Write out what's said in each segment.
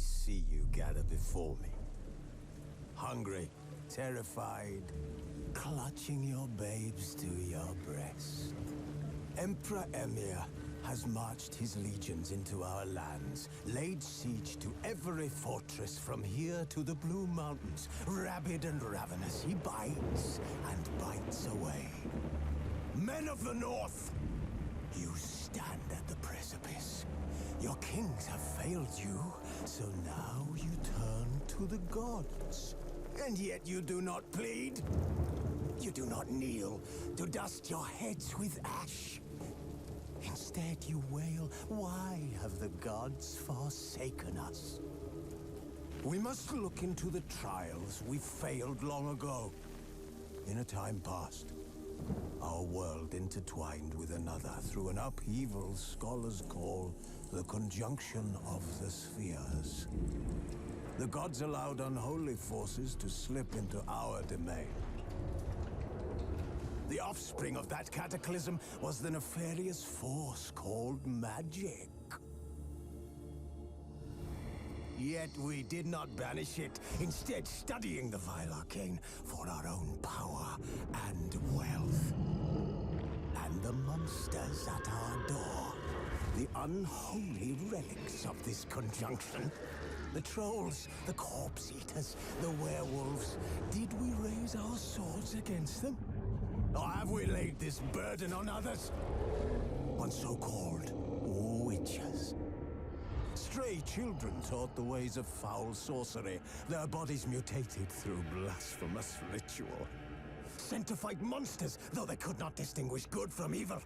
see you gather before me. Hungry, terrified, clutching your babes to your breast. Emperor Emir has marched his legions into our lands, laid siege to every fortress from here to the Blue Mountains. Rabid and ravenous, he bites and bites away. Men of the North, you stand at the precipice. Your kings have failed you, so now you turn to the gods. And yet you do not plead. You do not kneel to dust your heads with ash. Instead you wail, why have the gods forsaken us? We must look into the trials we failed long ago. In a time past, our world intertwined with another through an upheaval scholars call the conjunction of the spheres. The gods allowed unholy forces to slip into our domain. The offspring of that cataclysm was the nefarious force called magic. Yet we did not banish it, instead studying the vile arcane for our own power and wealth. And the monsters at our door, the unholy relics of this conjunction. The trolls, the corpse eaters, the werewolves. Did we raise our swords against them? Or have we laid this burden on others? On so-called witches. Stray children taught the ways of foul sorcery, their bodies mutated through blasphemous ritual. Sent to fight monsters, though they could not distinguish good from evil.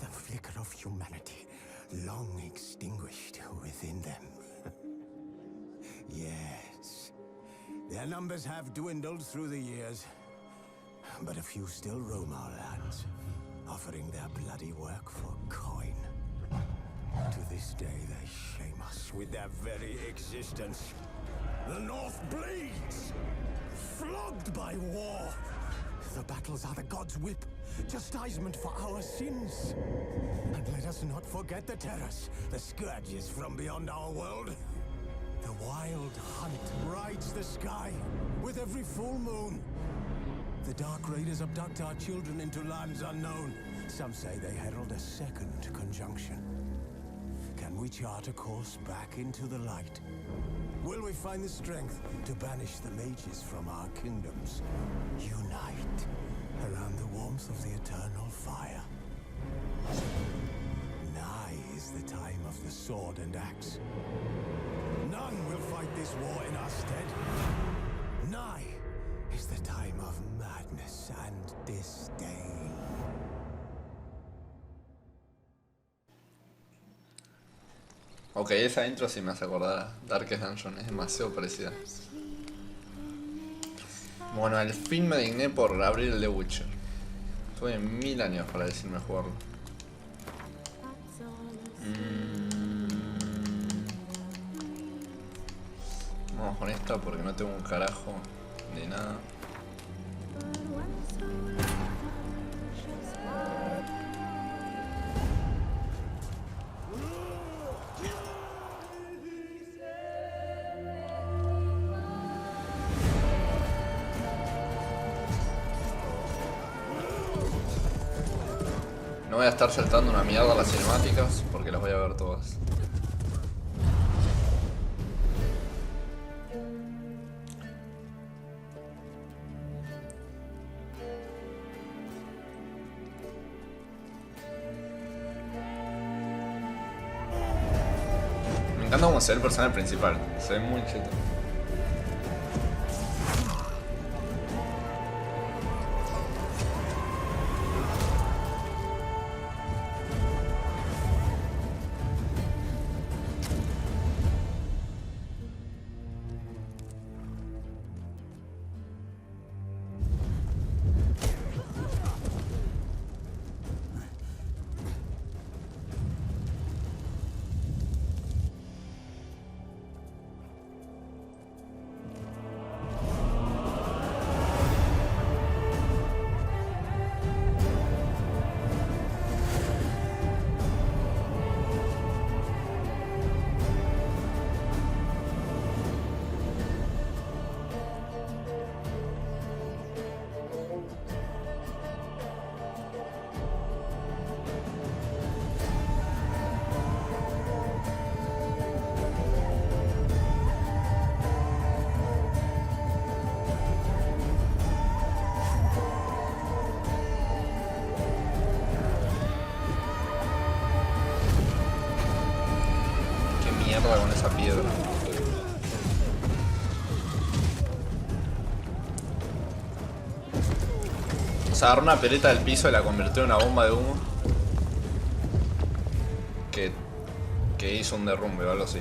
The flicker of humanity, long extinguished within them. Yes, their numbers have dwindled through the years, but a few still roam our lands, offering their bloody work for coin. To this day, they shame us with their very existence. The North bleeds, flogged by war. The battles are the gods' whip, chastisement for our sins. And let us not forget the terrors, the scourges from beyond our world. The wild hunt rides the sky with every full moon. The Dark Raiders abduct our children into lands unknown. Some say they herald a second conjunction. Can we chart a course back into the light? Will we find the strength to banish the mages from our kingdoms? Unite around the warmth of the eternal fire. Nigh is the time of the sword and axe. None will fight this war in our stead. Nigh is the time of madness and disdain. Ok, esa intro sí me hace acordar a Darkest Dungeon, es demasiado parecida. Bueno, al fin me digné por abrir el The Witcher. Tuve 1000 años para decirme jugarlo. Vamos con esta porque no tengo un carajo de nada. No voy a estar saltando una mierda a las cinemáticas porque las voy a ver todas. Me encanta cómo se ve el personaje principal, se ve muy cheto. mierda con esa piedra. O sea, agarró una peleta del piso y la convirtió en una bomba de humo. Que hizo un derrumbe o algo así.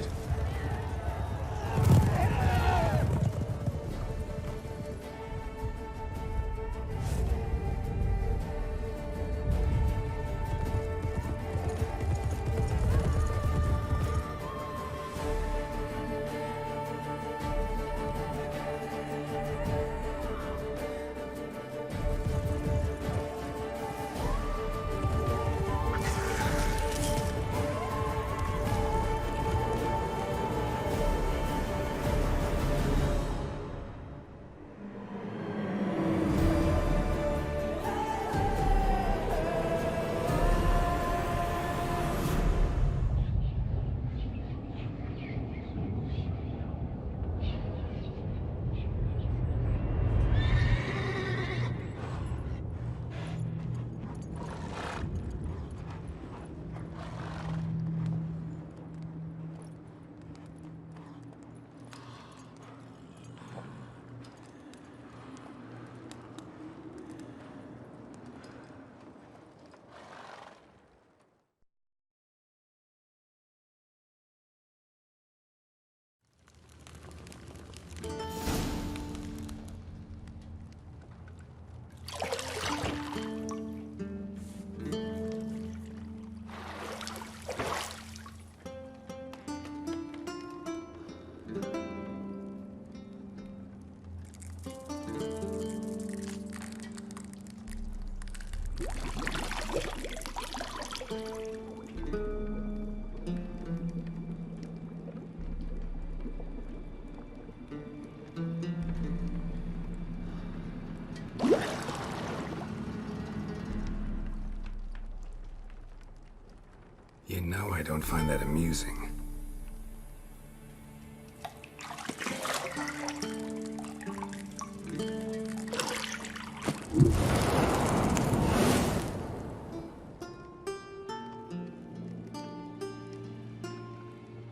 You know I don't find that amusing.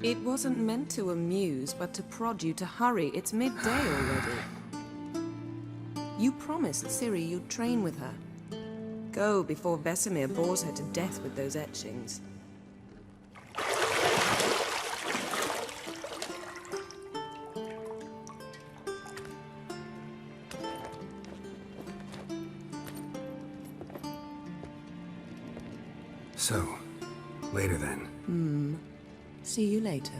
It wasn't meant to amuse, but to prod you to hurry. It's midday already. You promised Ciri you'd train with her. Go before Vesemir bores her to death with those etchings. So, later then. See you later.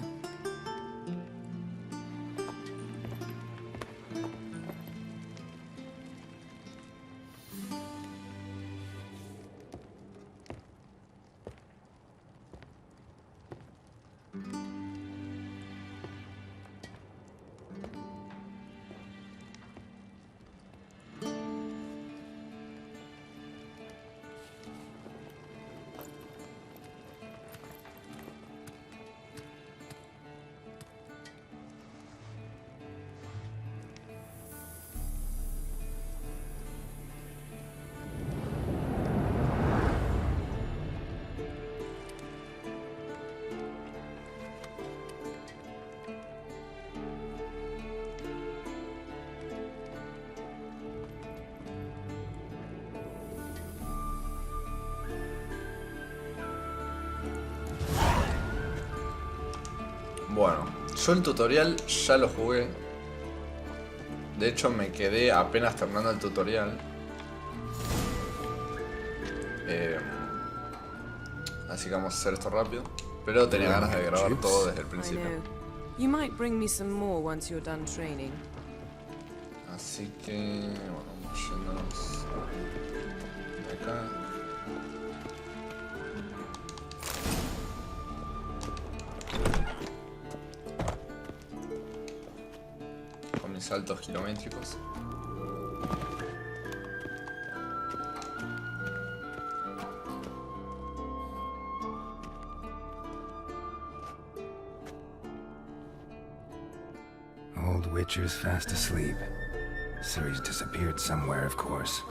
Bueno, yo el tutorial ya lo jugué. De hecho me quedé apenas terminando el tutorial. Así que vamos a hacer esto rápido. Pero tenía ganas de grabar todo desde el I principio. know. You might bring me some more once you're done training. Así que... bueno, vamos yéndonos de acá. Con mis saltos kilométricos. Old Witcher's fast asleep. Ciri's disappeared somewhere, of course.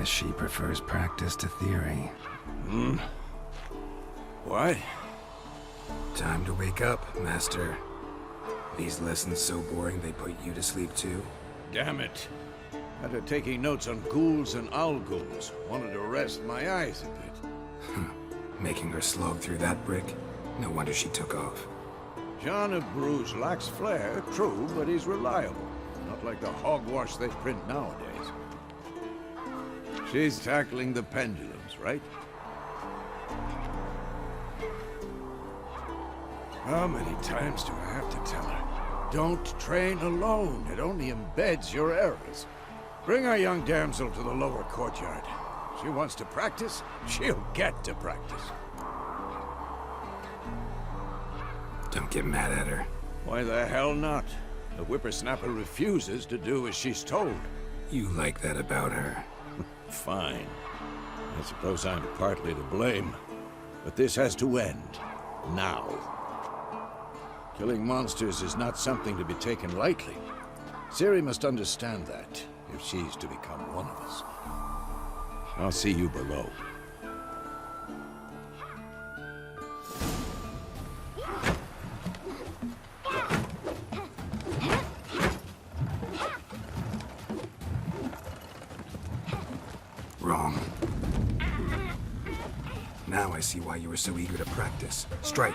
guess she prefers practice to theory. What? Time to wake up, Master. These lessons so boring they put you to sleep too? Damn it. After taking notes on ghouls and owl ghouls, wanted to rest my eyes a bit. Making her slog through that brick? No wonder she took off. John of Bruges lacks flair, true, but he's reliable. Not like the hogwash they print nowadays. She's tackling the pendulums, right? How many times do I have to tell her? Don't train alone. It only embeds your errors. Bring our young damsel to the lower courtyard. She wants to practice, she'll get to practice. Don't get mad at her. Why the hell not? The whippersnapper refuses to do as she's told. You like that about her. Fine. I suppose I'm partly to blame. But this has to end. Now. Killing monsters is not something to be taken lightly. Ciri must understand that, if she's to become one of us. I'll see you below. Wrong. Now I see why you were so eager to practice. Strike.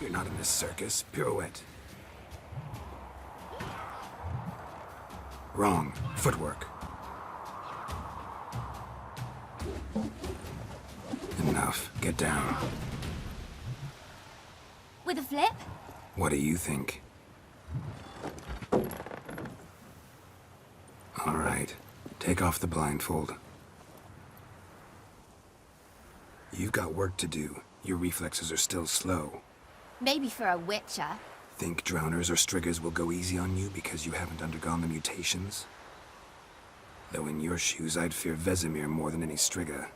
You're not in this circus. Pirouette. Wrong. Footwork. Enough. Get down. With a flip? What do you think? All right. Take off the blindfold. You've got work to do. Your reflexes are still slow. Maybe for a witcher. Think drowners or striggers will go easy on you because you haven't undergone the mutations? Though in your shoes, I'd fear Vesemir more than any strigger.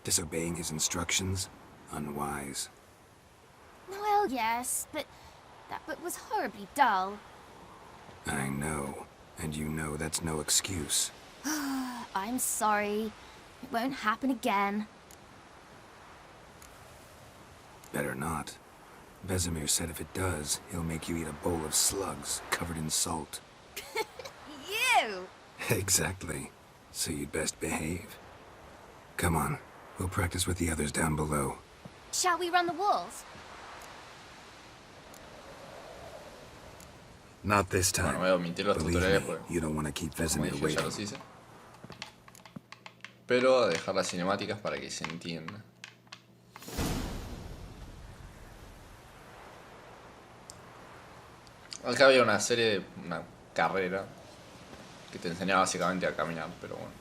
Disobeying his instructions? Unwise. Well, yes, but that book was horribly dull. I know. And you know that's no excuse. I'm sorry. It won't happen again. Better not. Vesemir said if it does, he'll make you eat a bowl of slugs covered in salt. You! Exactly. So you'd best behave. Come on. We'll practice with the others down below. Shall we run the walls? Not this time. Bueno, voy a omitir los Believe tutoriales me, porque, you don't want to keep como Vesemir dije, ya waiting. los hice. Pero a dejar las cinemáticas para que se entienda. Acá había una serie, una carrera que te enseñaba básicamente a caminar, pero bueno.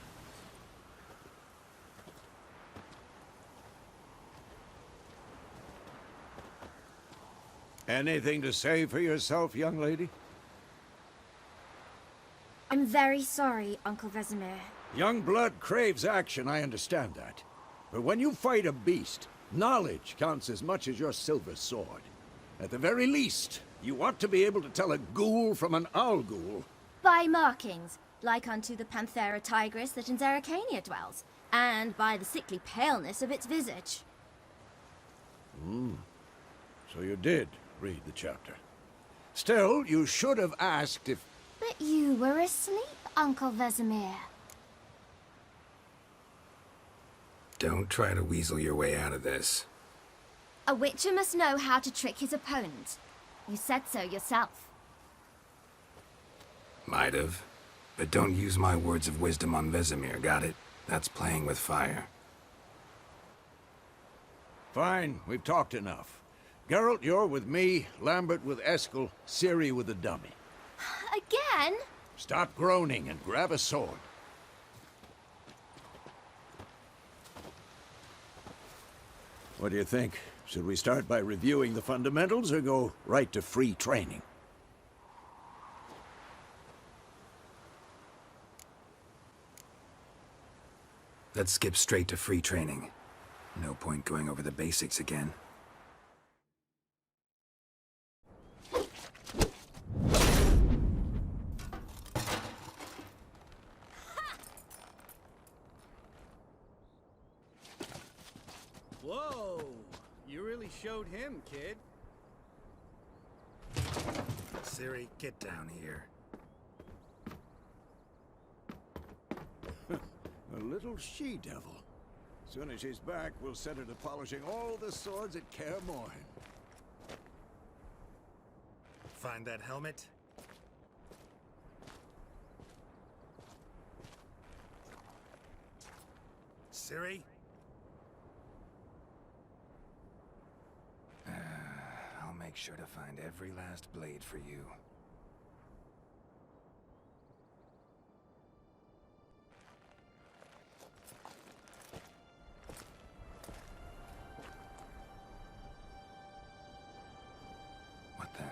Anything to say for yourself, young lady? I'm very sorry, Uncle Vesemir. Young blood craves action, I understand that. But when you fight a beast, knowledge counts as much as your silver sword. At the very least, you want to be able to tell a ghoul from an owl ghoul. By markings, like unto the Panthera tigris that in Zerrikania dwells, and by the sickly paleness of its visage. So you did read the chapter. Still, you should have asked if... But you were asleep, Uncle Vesemir. Don't try to weasel your way out of this. A witcher must know how to trick his opponent. You said so yourself. Might have. But don't use my words of wisdom on Vesemir, got it? That's playing with fire. Fine, we've talked enough. Geralt, you're with me, Lambert with Eskel, Ciri with the dummy. Again? Stop groaning and grab a sword. What do you think? Should we start by reviewing the fundamentals or go right to free training? Let's skip straight to free training. No point going over the basics again. Whoa! You really showed him, kid. Ciri, get down here. A little she-devil. Soon as she's back, we'll set her to polishing all the swords at Kaer Morhen. Find that helmet? Ciri? I'll make sure to find every last blade for you. What the?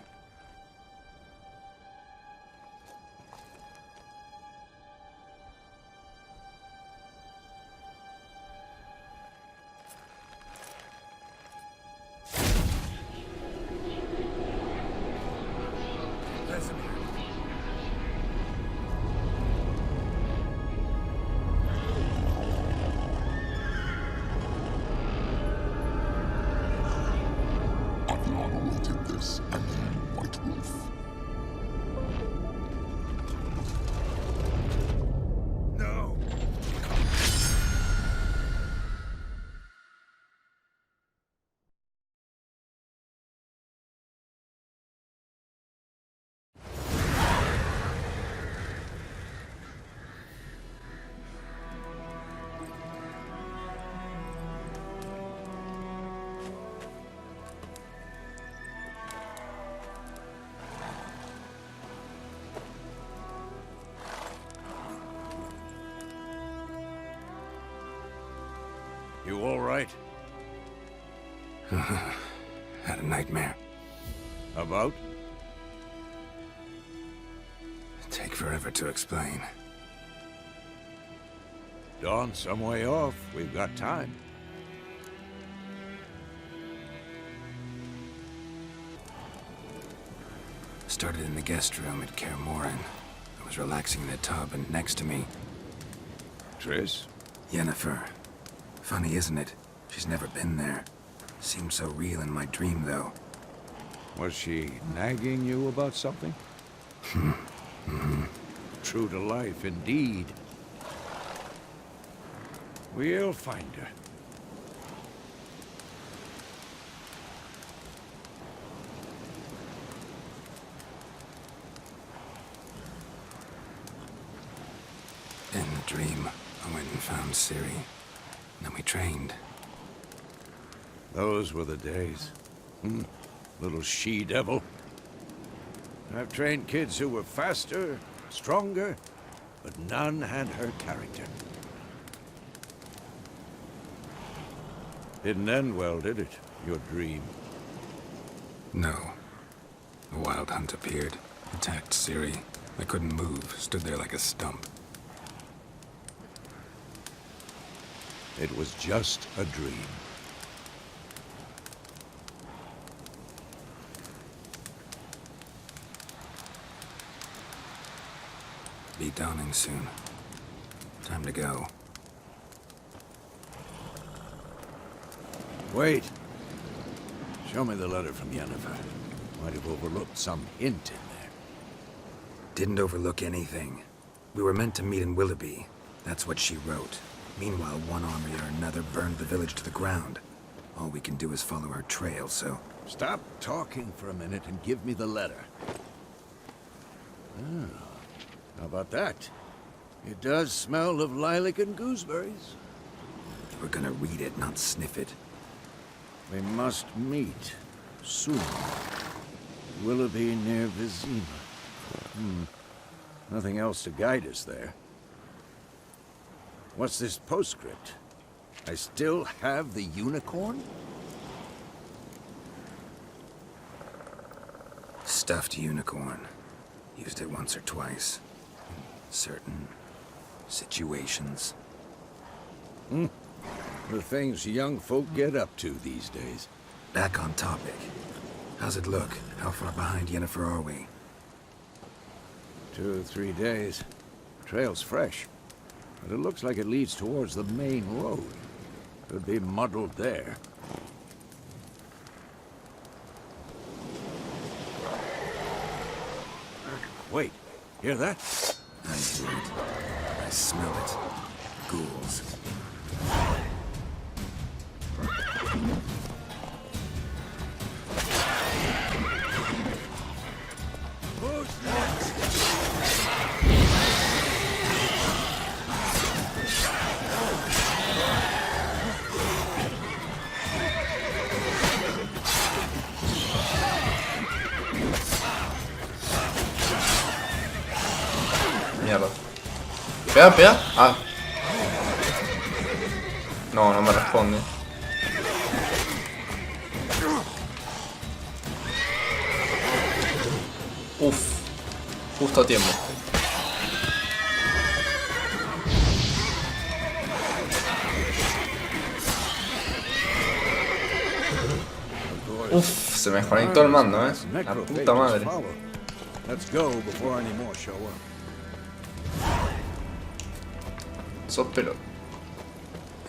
I've long awaited this, and then White Wolf. No! You all right? Had a nightmare. About? Take forever to explain. Dawn's some way off. We've got time. Started in the guest room at Kaer Morhen. I was relaxing in a tub, and next to me, Triss? Yennefer. Funny, isn't it? She's never been there. Seemed so real in my dream, though. Was she nagging you about something? True to life, indeed. We'll find her. In the dream, I went and found Ciri. Then we trained. Those were the days. Little she-devil. I've trained kids who were faster, stronger, but none had her character. Didn't end well, did it? Your dream? No. A wild hunt appeared, attacked Ciri. I couldn't move, stood there like a stump. It was just a dream. Be dawning soon. Time to go. Wait. Show me the letter from Yennefer. Might have overlooked some hint in there. Didn't overlook anything. We were meant to meet in Willoughby. That's what she wrote. Meanwhile, one army or another burned the village to the ground. All we can do is follow our trail, so... Stop talking for a minute and give me the letter. Ah, how about that? It does smell of lilac and gooseberries. We're gonna read it, not sniff it. We must meet soon. Willoughby near Vizima. Nothing else to guide us there. What's this postscript? I still have the unicorn? Stuffed unicorn. Used it once or twice. In certain situations. The things young folk get up to these days. Back on topic. How's it look? How far behind Yennefer are we? 2 or 3 days. Trail's fresh, but it looks like it leads towards the main road. Could be muddled there. Wait, hear that? I hear it. I smell it. Ghouls. Who's next? Mierda. Pega, pega. Ah. No, no me responde. Uf. Justo a tiempo. Uf, se me desconectó el mando, La puta madre. Let's go before any more show up. Sos pelot.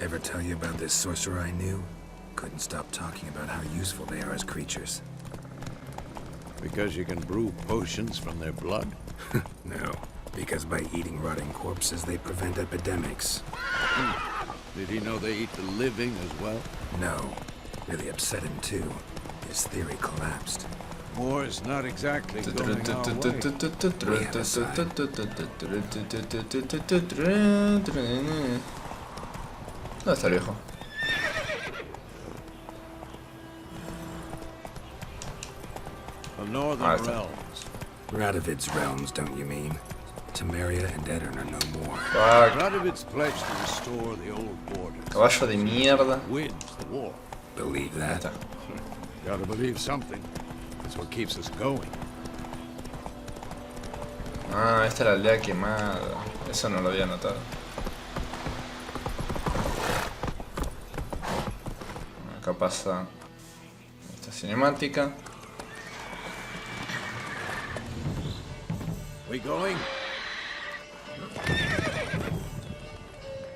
Ever tell you about this sorcerer I knew? Couldn't stop talking about how useful they are as creatures. Because you can brew potions from their blood? No, because by eating rotting corpses, they prevent epidemics. Did he know they eat the living as well? No, really upset him too. His theory collapsed. War's not exactly going our way. We have a side. ¿Dónde está el viejo? The northern Ah, está. realms. Radovid's realms, don't you mean? Temeria and Edirn are no more. Fuck. Radovid's pledged to restore the old borders. Caballo de mierda. Wins the war. Believe Ahí that? está. Gotta believe something. That's what keeps us going. Ah, esta es la aldea quemada. Eso no lo había notado. Acá pasa esta cinemática. We going?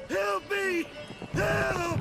Help me! Help!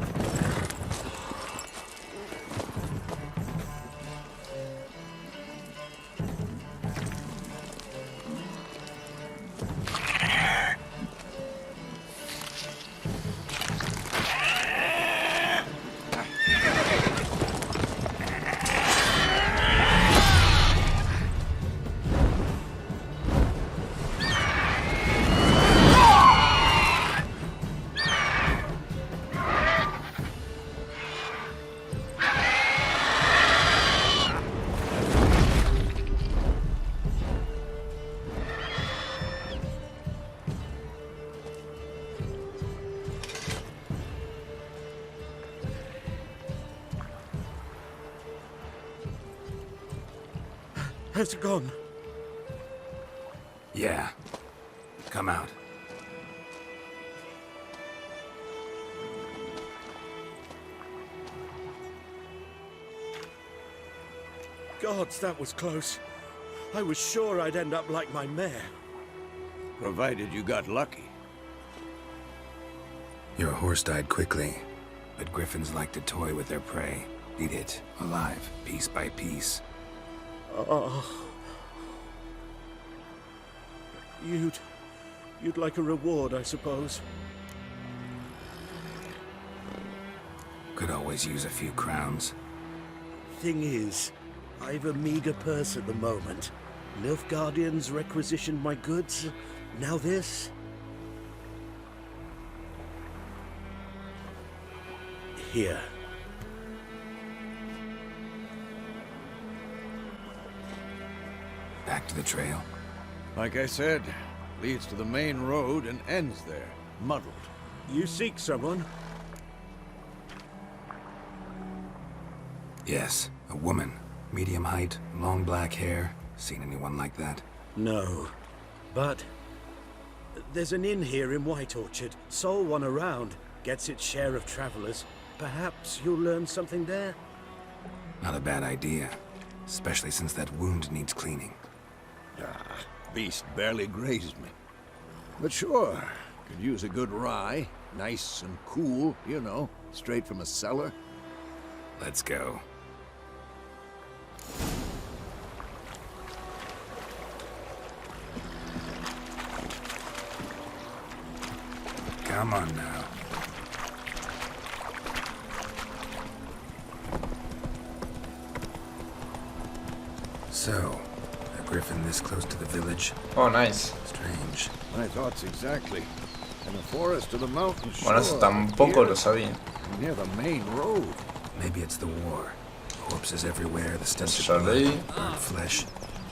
Has it gone? Yeah. Come out. Gods, that was close. I was sure I'd end up like my mare. Provided you got lucky. Your horse died quickly, but griffins like to toy with their prey. Eat it, alive, piece by piece. Oh. You'd like a reward, I suppose. Could always use a few crowns. Thing is, I've a meager purse at the moment. Nilfgaardians requisitioned my goods. Now this. Here. Back to the trail. Like I said, leads to the main road and ends there, muddled. You seek someone? Yes, a woman. Medium height, long black hair. Seen anyone like that? No. But there's an inn here in White Orchard. Sole one around. gets its share of travelers. Perhaps you'll learn something there? Not a bad idea. Especially since that wound needs cleaning. Beast barely grazed me. But sure, could use a good rye. Nice and cool, you know, straight from a cellar. Let's go. Come on now. So, a griffin this close to the village? Oh, nice. Strange. My thoughts exactly. In the forest or the mountains. Bueno, eso tampoco lo sabía. Near the main road. Maybe it's the war. Corpses everywhere, the stench Eso of ya leí. blood, burnt flesh.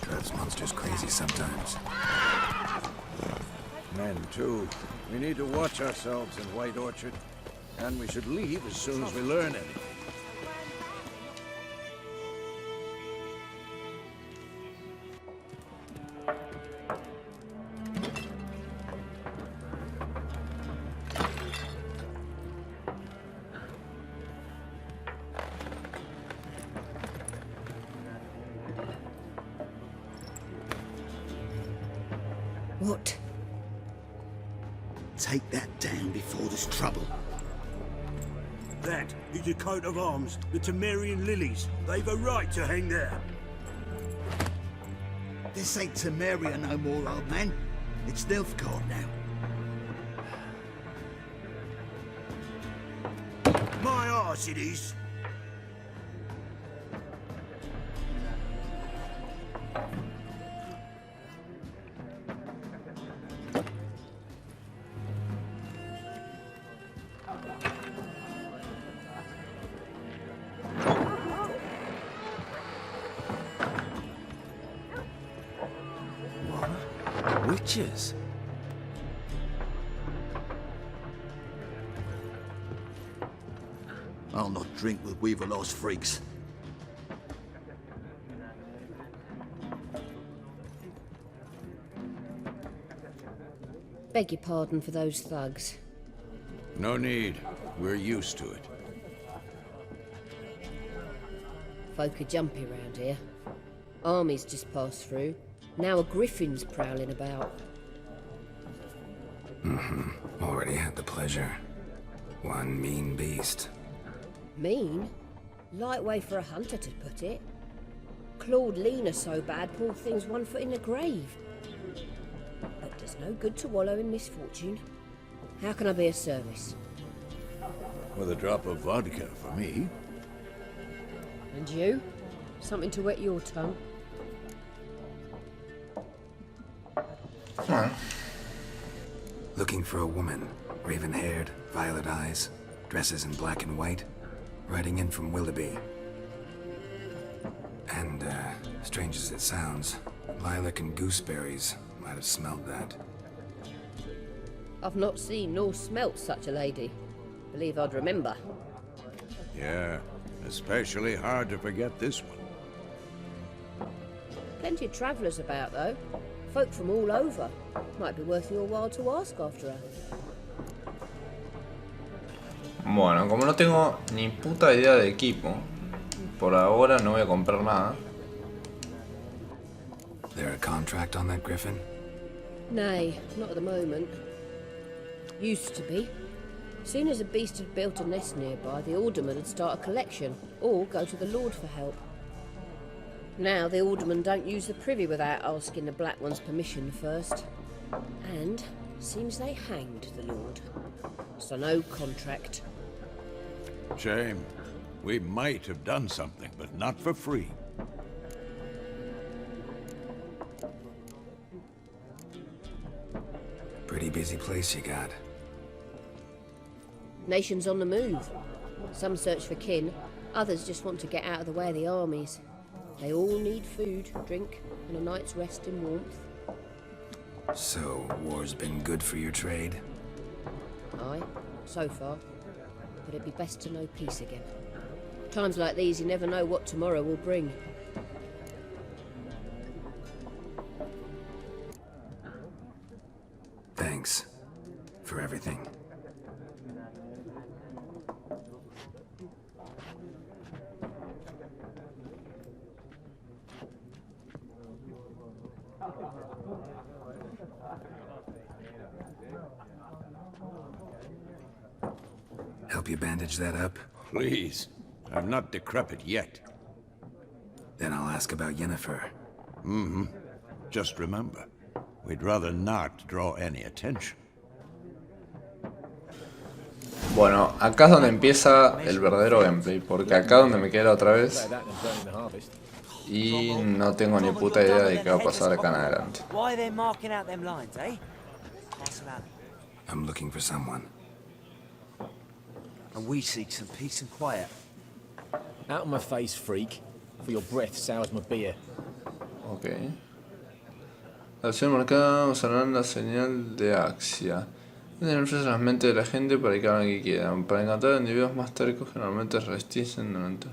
Drives monsters crazy sometimes. Men, too. We need to watch ourselves in White Orchard. And we should leave as soon as we learn anything. What? Take that down before there's trouble. That is a coat of arms, the Temerian lilies. They've a right to hang there. This ain't Temeria no more, old man. It's Nilfgaard now. My arse it is. Witches? I'll not drink with Weaverlaw's freaks. Beg your pardon for those thugs. No need. We're used to it. Folk are jumpy round here. Armies just passed through. Now a griffin's prowling about. Already had the pleasure. One mean beast. Mean? Light way for a hunter to put it. Clawed Lena so bad, poor thing's 1 foot in the grave. But does no good to wallow in misfortune. How can I be of service? With a drop of vodka for me. And you? Something to wet your tongue? Looking for a woman. Raven-haired, violet eyes, dresses in black and white. Riding in from Willoughby. And, strange as it sounds, lilac and gooseberries might have smelled that. I've not seen nor smelt such a lady. Believe I'd remember. Yeah, especially hard to forget this one. Plenty of travellers about, though. Folk from all over. Might be worth your while to ask after her. Bueno, como no tengo ni puta idea de equipo, por ahora no voy a comprar nada. There a contract on that griffin? Nay, not at the moment. Used to be. Soon as a beast had built a nest nearby, the alderman would start a collection, or go to the Lord for help. Now the alderman don't use the privy without asking the Black One's permission first. And seems they hanged the Lord. So no contract. Shame. We might have done something, but not for free. Pretty busy place you got. Nations on the move. Some search for kin, others just want to get out of the way of the armies. They all need food, drink, and a night's rest in warmth. So, war's been good for your trade? Aye, so far. But it'd be best to know peace again. Times like these, you never know what tomorrow will bring. Thanks for everything. you bandage that up? Please. I'm not decrepit yet. Then I'll ask about Yennefer. Just remember, we'd rather not draw any attention. Bueno, acá es donde empieza el verdadero gameplay, porque acá es donde me quedé la otra vez y no tengo ni puta idea de qué va a pasar acá en adelante. I'm looking for someone. And we seek some peace and quiet. Out of my face, freak. For your breath sours my beer. Ok. La acción marcada usarán la señal de Axia. Tienen influencia en las mentes de la gente para que hagan lo que quieran. Para encantar a individuos más tercos que normalmente resisten durante.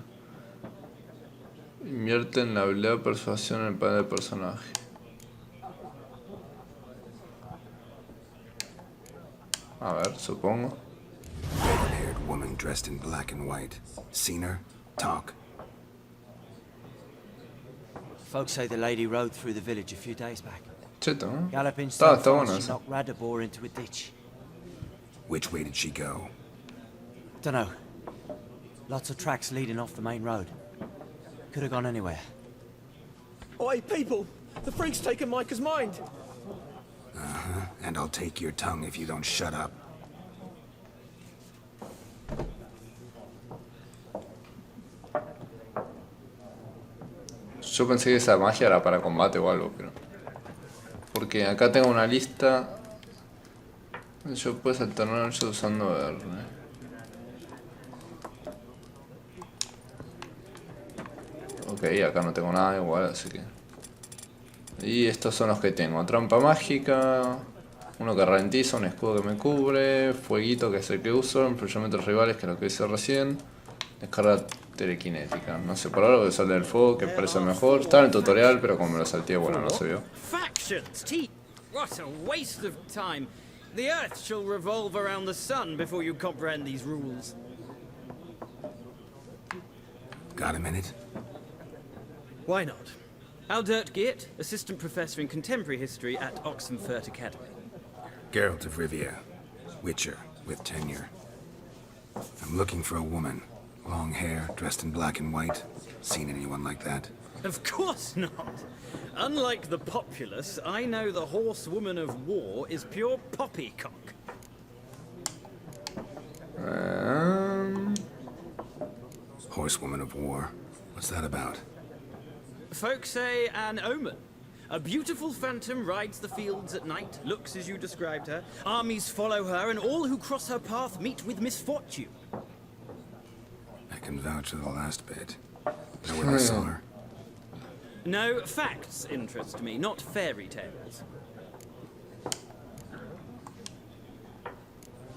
Invierten la habilidad de persuasión en el panel de personaje. A ver, supongo. Red-haired woman dressed in black and white. Seen her? Talk. Folks say the lady rode through the village a few days back. Cheto, ¿no? Galloping so Está bueno fast she eso. knocked Radabor into a ditch. Which way did she go? Dunno. Lots of tracks leading off the main road. Could have gone anywhere. Oi, people! The freak's taken Micah's mind! And I'll take your tongue if you don't shut up. Yo pensé que esa magia era para combate o algo, pero... Porque acá tengo una lista... Yo puedo alternar yo usando R. Ok, acá no tengo nada igual, así que... Y estos son los que tengo. Trampa mágica... Uno que ralentiza, un escudo que me cubre... Fueguito, que es el que uso... Enfriamiento rivales, que es lo que hice recién... Descarga telequinética. No sé, por ahora voy a usar el fuego, que parece mejor. Estaba en el tutorial, pero como me lo salté, bueno, no se vio. Factions! What a waste of time! The Earth shall revolve around the sun before you comprehend these rules. Got a minute? Why not? Aldert Geert, Assistant Professor in Contemporary History at Oxenfurt Academy. Geralt of Rivia. Witcher, with tenure. I'm looking for a woman. Long hair, dressed in black and white. Seen anyone like that? Of course not! Unlike the populace, I know the horsewoman of war is pure poppycock. Horsewoman of war. What's that about? Folks say an omen. A beautiful phantom rides the fields at night, looks as you described her. Armies follow her, and all who cross her path meet with misfortune. I can vouch for the last bit. Know where I saw her? No, facts interest me, not fairy tales.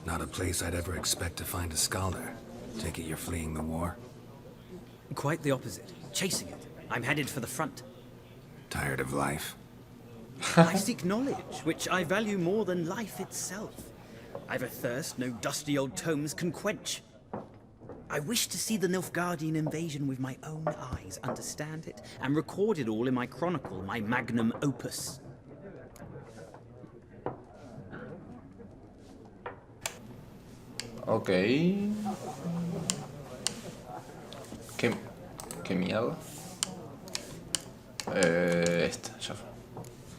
Not a place I'd ever expect to find a scholar. Take it you're fleeing the war? Quite the opposite. Chasing it. I'm headed for the front. Tired of life? I seek knowledge, which I value more than life itself. I've a thirst no dusty old tomes can quench. I wish to see the Nilfgaardian invasion with my own eyes, understand it, and record it all in my chronicle, my magnum opus. Ok. ¿Qué mierda? Esta, ya fue.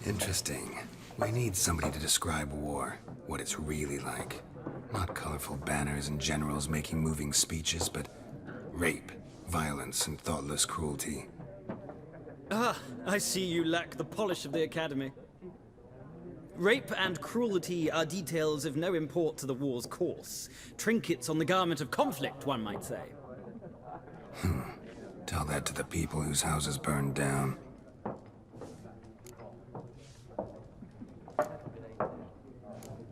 Interesting. We need somebody to describe war, what it's really like. Not colorful banners and generals making moving speeches, but rape, violence, and thoughtless cruelty. Ah, I see you lack the polish of the Academy. Rape and cruelty are details of no import to the war's course. Trinkets on the garment of conflict, one might say. Tell that to the people whose houses burned down.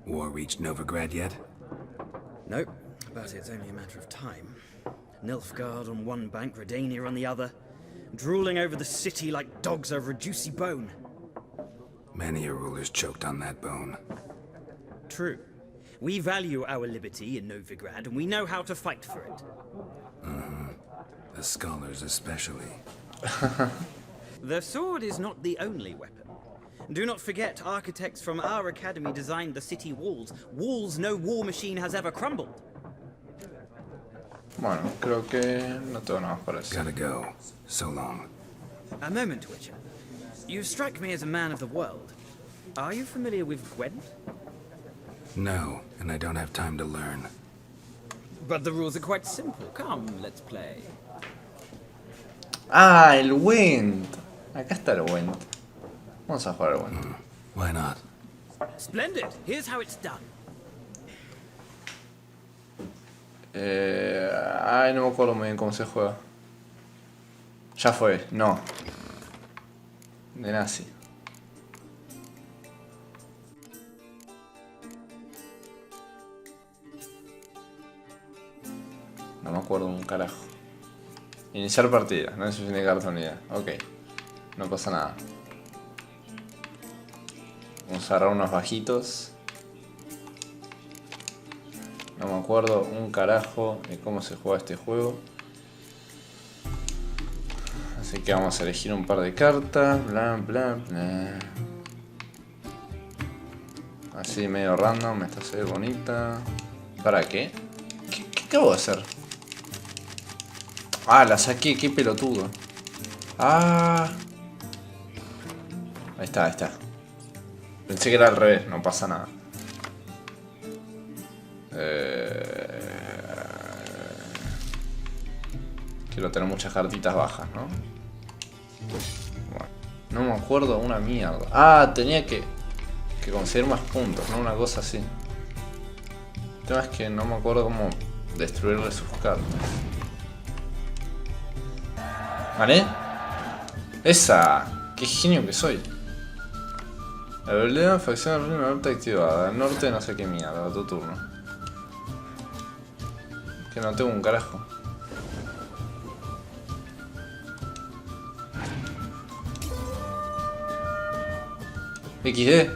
War reached Novigrad yet? Nope, but it's only a matter of time. Nilfgaard on one bank, Redania on the other, drooling over the city like dogs over a juicy bone. Many a ruler's choked on that bone. True. We value our liberty in Novigrad, and we know how to fight for it. The scholars especially. The sword is not the only weapon. Do not forget, architects from our academy designed the city walls. Walls no war machine has ever crumbled. Bueno, creo que no tengo nada más para eso. Gotta go. So long. A moment, Witcher. You strike me as a man of the world. Are you familiar with Gwent? No, and I don't have time to learn. But the rules are quite simple. Come, let's play. Ah, el Went. Acá está el Went. Vamos a jugar al Went. Why not? Splendid. Here's how it's done. Ay, no me acuerdo muy bien cómo se juega. Ya fue, no. De nazi. No me acuerdo un carajo. Iniciar partida, no es suficiente cartonía. Ok, no pasa nada. Vamos a agarrar unos bajitos. No me acuerdo un carajo de cómo se juega este juego. Así que vamos a elegir un par de cartas. Bla, bla, bla. Así medio random. Esta se ve bonita. ¿Para qué? ¿Qué acabo de hacer? Ah, la saqué. Qué pelotudo. Ah. Ahí está, ahí está. Pensé que era al revés. No pasa nada. Quiero tener muchas cartitas bajas, ¿no? Bueno, no me acuerdo una mierda. Ah, tenía que conseguir más puntos, ¿no? Una cosa así. El tema es que no me acuerdo cómo destruirle sus cartas. ¿Vale? ¡Esa! ¡Qué genio que soy! La habilidad de facción del reino norte activada. El norte no sé qué mierda, tu turno. Que no tengo un carajo. XD.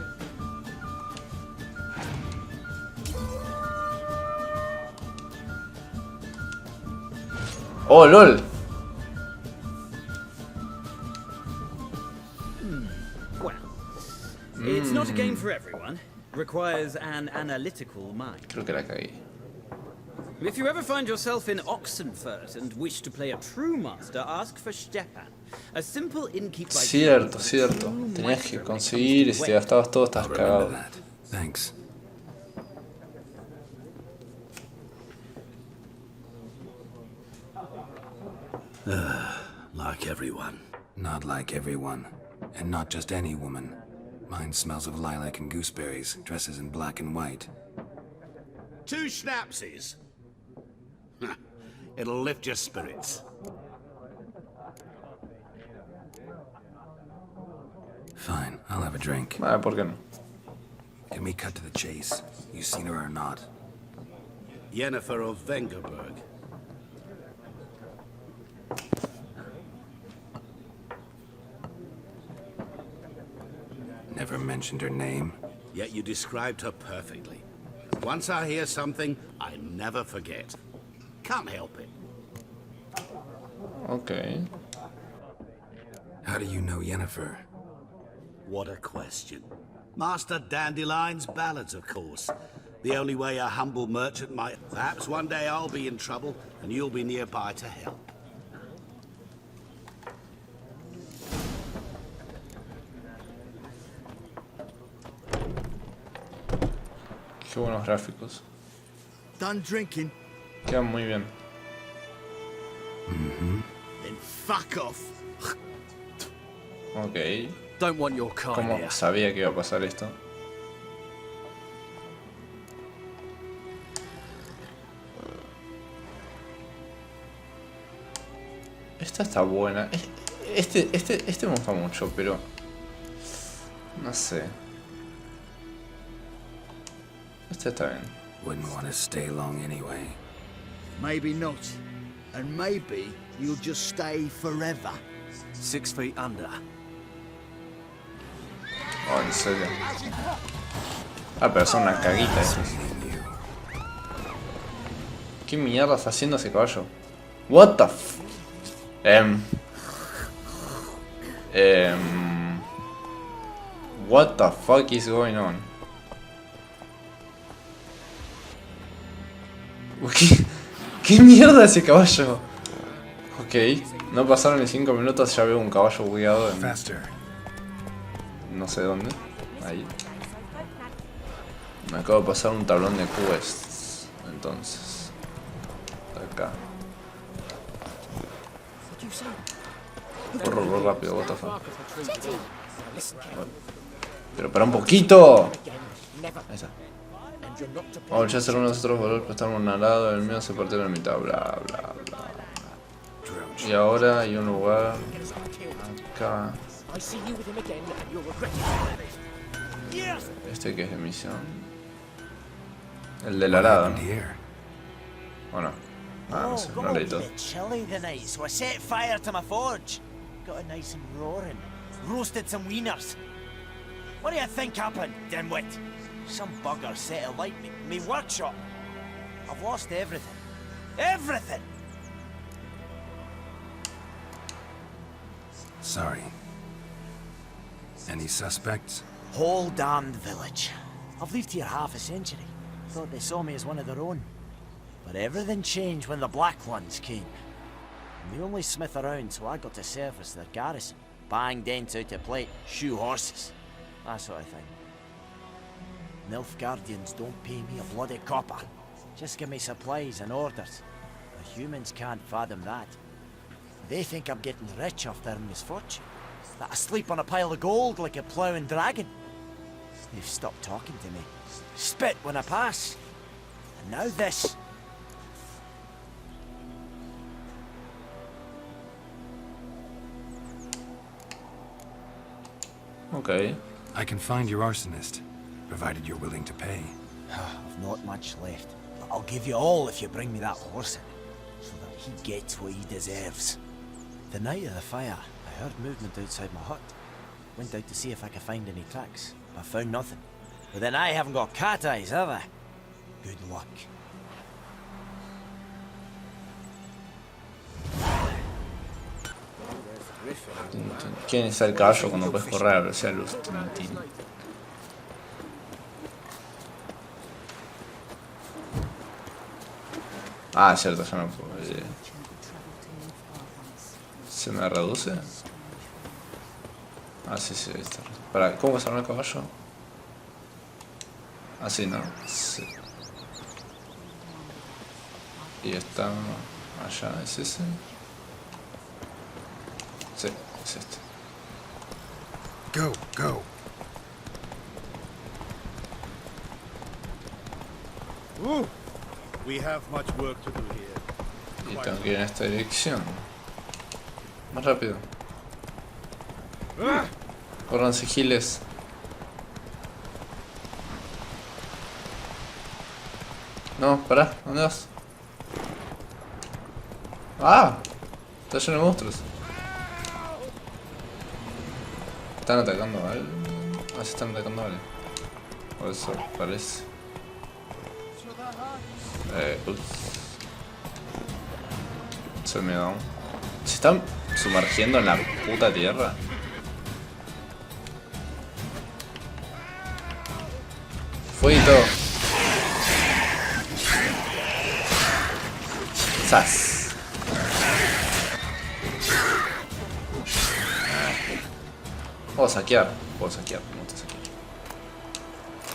Oh, LOL. Well, it's not a game for everyone. Requires an analytical mind. Creo que la cagué. If you ever find yourself in Oxenfurt and wish to play a true master, ask for Stepan. A simple innkeep by Cierto, cierto. Tenías que conseguir y si te gastabas todo estás cagado. Thanks. Like everyone. Not like everyone. And not just any woman. Mine smells of lilac and gooseberries, dresses in black and white. 2 schnapsies. It'll lift your spirits. Fine, I'll have a drink. Ah, ¿por qué no? Can we cut to the chase? You seen her or not? Yennefer of Vengerberg. Never mentioned her name. Yet you described her perfectly. Once I hear something, I never forget. Can't help it. Okay. How do you know Yennefer? What a question. Master Dandelion's ballads, of course. The only way a humble merchant might... Perhaps one day I'll be in trouble, and you'll be nearby to help. Qué buenos gráficos. Done drinking? Quedan muy bien. Then fuck off. Ok. Don't want your kind ¿Cómo here. sabía que iba a pasar esto? Esta está buena. Este me gusta mucho, pero... No sé. Este está bien. Wouldn't want to stay long anyway. Maybe not. And maybe you'll just stay forever. 6 feet under. Oh, en serio. Ah, pero son una caguita eso. ¿Qué mierda está haciendo ese caballo? What the f... What the fuck is going on? ¿Qué mierda ese caballo? Ok, no pasaron ni 5 minutos, ya veo un caballo bugueado en... no sé dónde. Ahí. Me acabo de pasar un tablón de quests. Entonces. Acá. Corro rápido, what the fuck. Pero para un poquito. Ahí está. Vamos ya a hacer unos otros valores, pero estamos al lado, el mío se partió en la mitad, bla bla bla. Y ahora hay un lugar acá. Este que es de misión. El del arado, ¿no? ¿O no? Ah, no sé, no leí todo. Got it nice and roaring. Roasted some wieners. What do you think happened, dimwit? Some bugger set alight me workshop. I've lost everything. Everything! Sorry. Any suspects? Whole damned village. I've lived here half a century. Thought they saw me as one of their own. But everything changed when the Black Ones came. I'm the only smith around, so I got to service their garrison. Bang dents out of plate, shoe horses. That sort of thing. Nilfgaardians don't pay me a bloody copper. Just give me supplies and orders. The humans can't fathom that. They think I'm getting rich off their misfortune. That I sleep on a pile of gold like a ploughing dragon. They've stopped talking to me. Spit when I pass. And now this. Okay. I can find your arsonist, provided you're willing to pay. I've not much left, but I'll give you all if you bring me that horse in, so that he gets what he deserves. The night of the fire, I heard movement outside my hut. Went out to see if I could find any tracks, but found nothing. But then I haven't got cat eyes, have I? Good luck. ¿Quién es el caballo cuando puedes correr a velocidad de luz? Tintín. Ah, cierto, ya no puedo. ¿Se me reduce? Ah, sí, sí, ahí está. Para, ¿cómo se llama el caballo? Así, ¿no? Sí. Y está allá, ¿es ese? Sí, es este. Go, go. We have much work to do here. Y tengo que ir en esta dirección. Más rápido. Corran sigiles. No, pará, ¿dónde vas? ¡Ah! Está lleno de monstruos. ¿Están atacando a él? Ah, se están atacando a él. O eso parece. Ups. Se me da un... ¿Se están sumergiendo en la puta tierra? Fueguito. ¡Sas! Puedo saquear, me gusta saquear.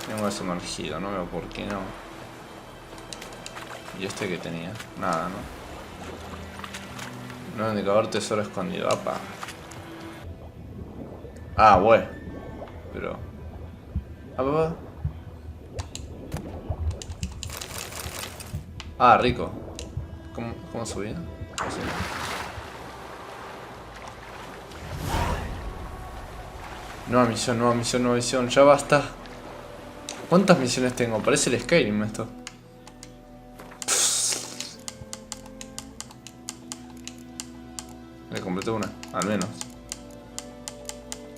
Tengo sumergido, no veo por qué no. ¿Y este que tenía? Nada, ¿no? Nuevo indicador tesoro escondido, apa. Ah, bueno. Pero... apa. Ah, rico. ¿Cómo subía? Nueva misión, ya basta. ¿Cuántas misiones tengo? Parece el Skyrim esto. Le completé una, al menos.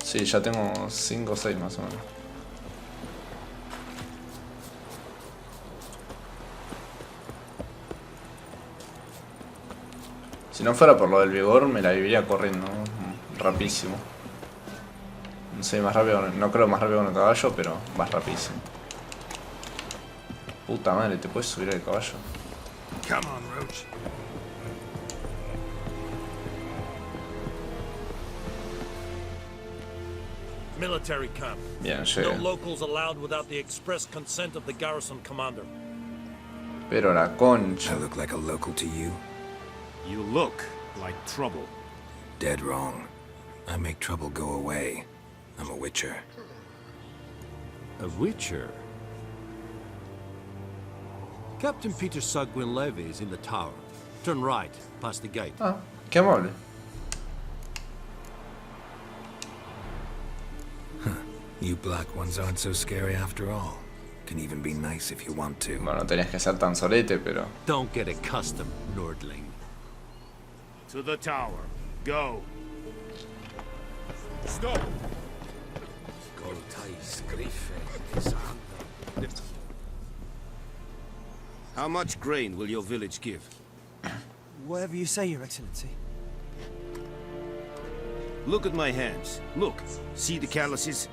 Sí, ya tengo 5 o 6 más o menos. Si no fuera por lo del vigor, me la viviría corriendo rapidísimo. No sé, más rápido, no creo más rápido con el caballo, pero más rapidísimo. Puta madre, ¿te puedes subir al caballo? Come on, Roach. Military camp. Bien, No llegué. locals allowed without the express consent of the garrison commander. Pero la concha. I look like a local to you? You look like trouble. Dead wrong. I make trouble go away. I'm a witcher. A witcher? Captain Peter Sagwin Levy is in the tower. Turn right, past the gate. Ah, qué amable. You black ones aren't so scary after all. Can even be nice if you want to. Bueno, tenías que ser tan solete, pero... Don't get accustomed, Nordling. To the tower. Go. Stop. How much grain will your village give? Whatever you say, Your Excellency. Look at my hands. Look. See the calluses?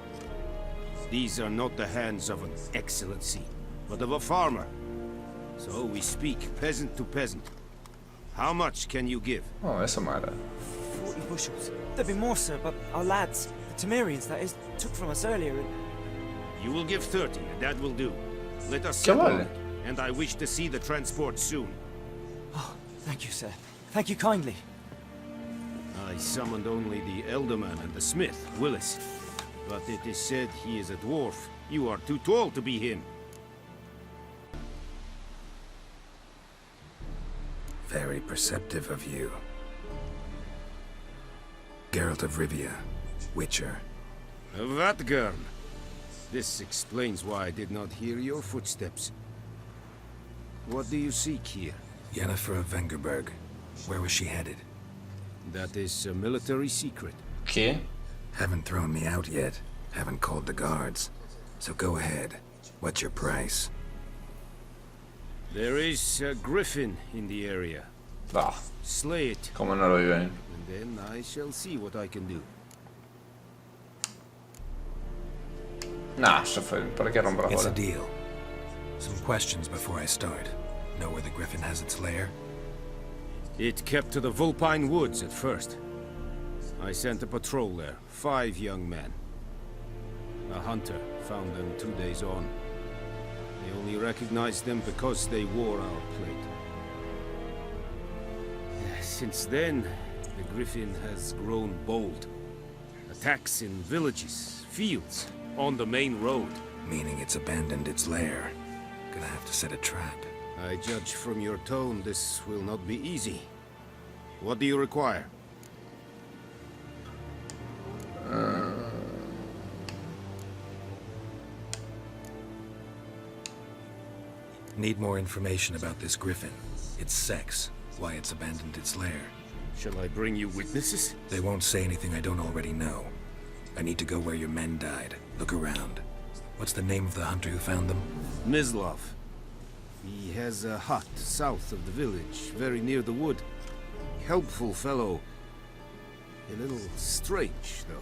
These are not the hands of an excellency, but of a farmer. So we speak peasant to peasant. How much can you give? Oh, eso me agrada. 40 bushels. There'd be more, sir, but our lads, the Temerians, that is, took from us earlier and... You will give 30, and that will do. Let us Qué settle vale. it, and I wish to see the transport soon. Oh, thank you, sir. Thank you kindly. I summoned only the Elderman and the smith, Willis. But it is said he is a dwarf. You are too tall to be him. Very perceptive of you. Geralt of Rivia, Witcher. Vatgern. This explains why I did not hear your footsteps. What do you seek here? Yennefer of Vengerberg. Where was she headed? That is a military secret. ¿Qué? Haven't thrown me out yet. Haven't called the guards. So go ahead. What's your price? There is a griffin in the area. Bah, Slay it, como no lo vi venir. and then I shall see what I can do. Nah, ya fue. ¿Para qué romper las It's a bolas? deal. Some questions before I start. Know where the griffin has its lair? It kept to the Vulpine Woods at first. I sent a patrol there, 5 young men. A hunter found them 2 days on. They only recognized them because they wore our plate. Since then, the griffin has grown bold. Attacks in villages, fields, on the main road. Meaning it's abandoned its lair. Gonna have to set a trap. I judge from your tone this will not be easy. What do you require? Need more information about this griffin. Its sex, why it's abandoned its lair. Shall I bring you witnesses? They won't say anything I don't already know. I need to go where your men died. Look around. What's the name of the hunter who found them? Mislav. He has a hut south of the village, very near the wood. Helpful fellow. A little strange, though.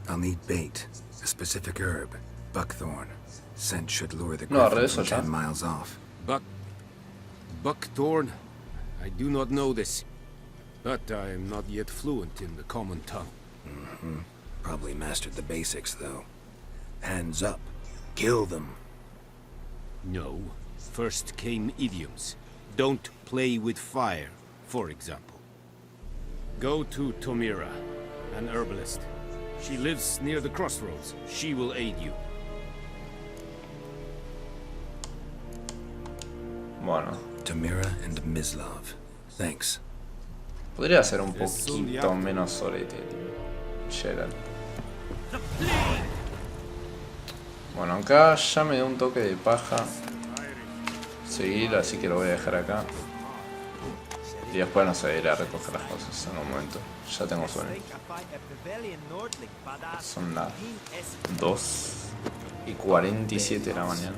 I'll need bait. A specific herb. Buckthorn. Scent should lure the No, griffin eso from ya. 10 miles off. Buckthorn? I do not know this. But I am not yet fluent in the common tongue. Mm-hmm. Probably mastered the basics, though. Hands up. Kill them. No. First came idioms. Don't play with fire, for example. Go to Tomira, an herbalist. She lives near the crossroads. She will aid you. Bueno. Tamira and Mislav. Thanks. Podría ser un poquito menos solete, Geralt. Bueno, acá ya me dio un toque de paja seguir, así que lo voy a dejar acá. Y después no sé, iré a recoger las cosas en un momento. Ya tengo sueño. Son las 2:47 de la mañana.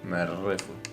Me refuto.